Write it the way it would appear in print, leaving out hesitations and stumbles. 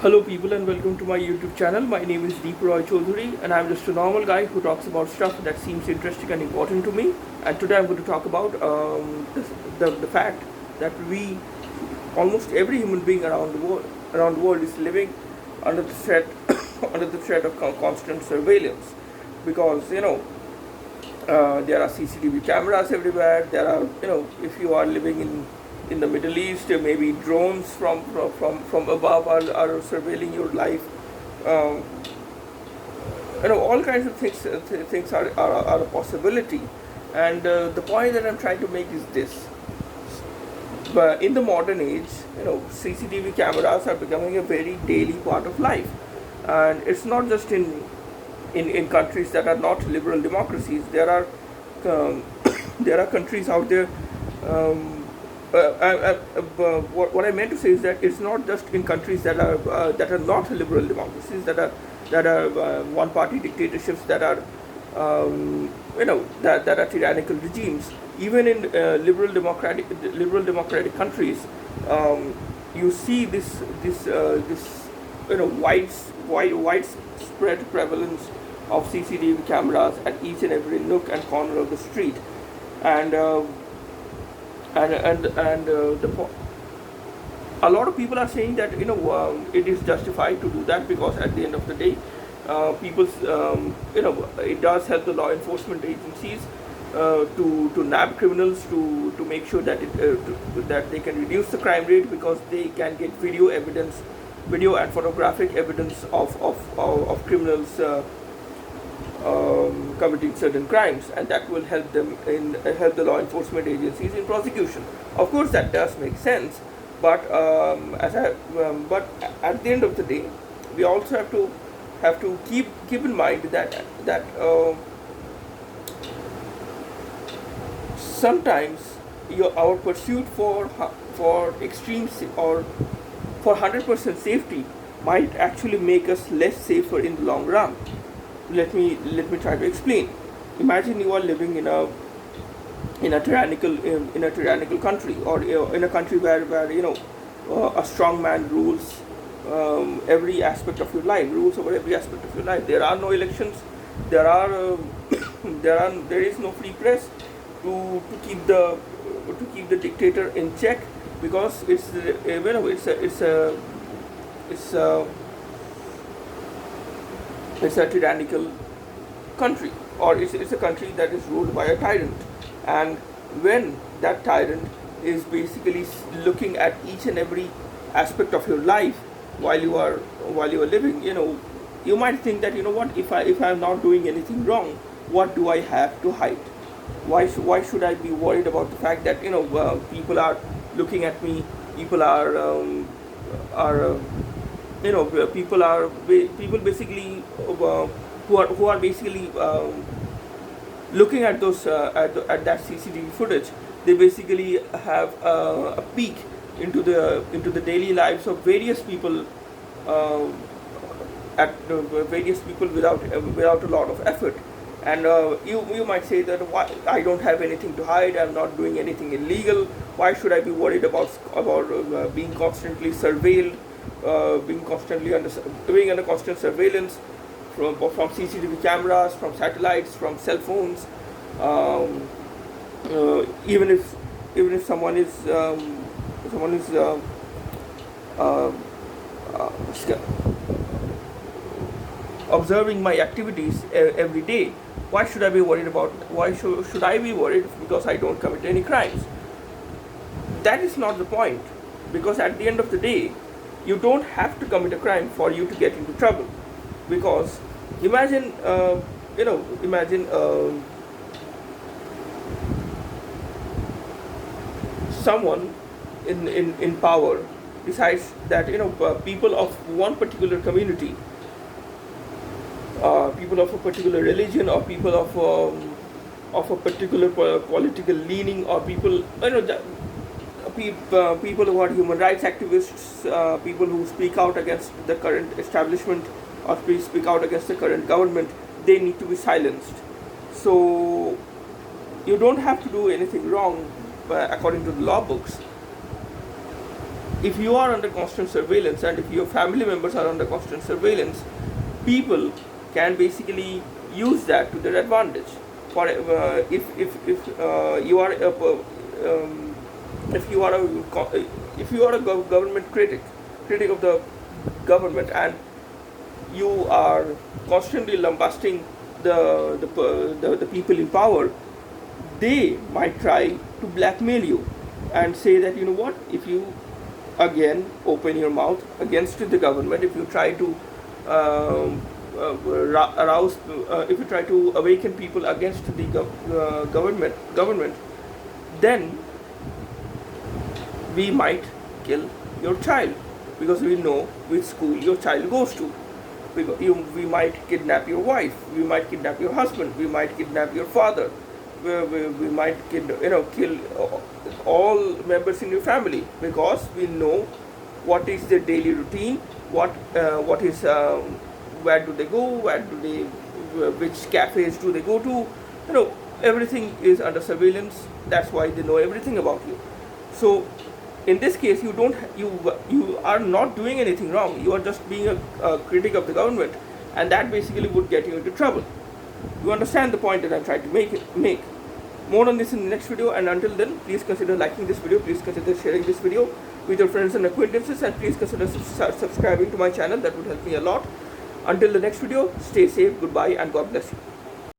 Hello people and welcome to my YouTube channel. My name is Deep Roy Chaudhary and I'm just a normal guy who talks about stuff that seems interesting and important to me. And today I'm going to talk about the fact that almost every human being around the world is living under the threat under the threat of constant surveillance, because there are CCTV cameras everywhere. There are, if you are living in the Middle East, maybe drones from above are surveilling your life. Um, all kinds of things are a possibility. And the point that I'm trying to make is this: but in the modern age, CCTV cameras are becoming a very daily part of life, and it's not just in countries that are not liberal democracies. There are there are countries out there. Um, what I meant to say is that it's not just in countries that are not liberal democracies, that are one-party dictatorships, that are that are tyrannical regimes. Even in liberal democratic countries, you see this widespread prevalence of CCTV cameras at each and every nook and corner of the street. And a lot of people are saying that it is justified to do that, because at the end of the day, it does help the law enforcement agencies to nab criminals, to make sure that that they can reduce the crime rate, because they can get video and photographic evidence of criminals committing certain crimes, and that will help the law enforcement agencies in prosecution. Of course, that does make sense, but but at the end of the day, we also have to keep in mind that sometimes our pursuit for extreme or for 100% safety might actually make us less safer in the long run. Let me try to explain. Imagine you are living in a tyrannical country, or in a country where a strong man rules every aspect of your life, rules over every aspect of your life. There are no elections. There are there is no free press to keep the dictator in check, because it's a tyrannical country, or it's a country that is ruled by a tyrant. And when that tyrant is basically looking at each and every aspect of your life while you are living, you might think that, what, if I'm not doing anything wrong, what do I have to hide? Why should I be worried about the fact that people are looking at me? People are people basically who are basically looking at those at that CCTV footage. They basically have a peek into the daily lives of various people, various people without a lot of effort. And you might say that, why, I don't have anything to hide, I'm not doing anything illegal, why should I be worried about being constantly surveilled, being under constant surveillance from CCTV cameras, from satellites, from cell phones. Even if someone is observing my activities every day, why should I be worried about? Why should I be worried because I don't commit any crimes? That is not the point, because at the end of the day, you don't have to commit a crime for you to get into trouble. Because imagine someone in power decides that people of one particular community, people of a particular religion, or people of a particular political leaning, or people people who are human rights activists, people who speak out against the current establishment, or speak out against the current government, they need to be silenced. So you don't have to do anything wrong according to the law books. if you are under constant surveillance and if your family members are under constant surveillance, people can basically use that to their advantage. For if you are a if you are a government critic of the government, and you are constantly lambasting the people in power, they might try to blackmail you and say that, you know what, if you again open your mouth against the government, if you try to arouse, if you try to awaken people against the government, then we might kill your child, because we know which school your child goes to. We might kidnap your wife, we might kidnap your husband, we might kidnap your father, we might kill all members in your family, because we know what is their daily routine, what is where do they go, which cafes do they go to. Everything is under surveillance. That's why they know everything about you. So in this case, you are not doing anything wrong. You are just being a critic of the government, and that basically would get you into trouble. You understand the point that I'm trying to make. More on this in the next video, and until then, please consider liking this video, please consider sharing this video with your friends and acquaintances, and please consider subscribing to my channel. That would help me a lot. Until the next video, stay safe, goodbye, and God bless you.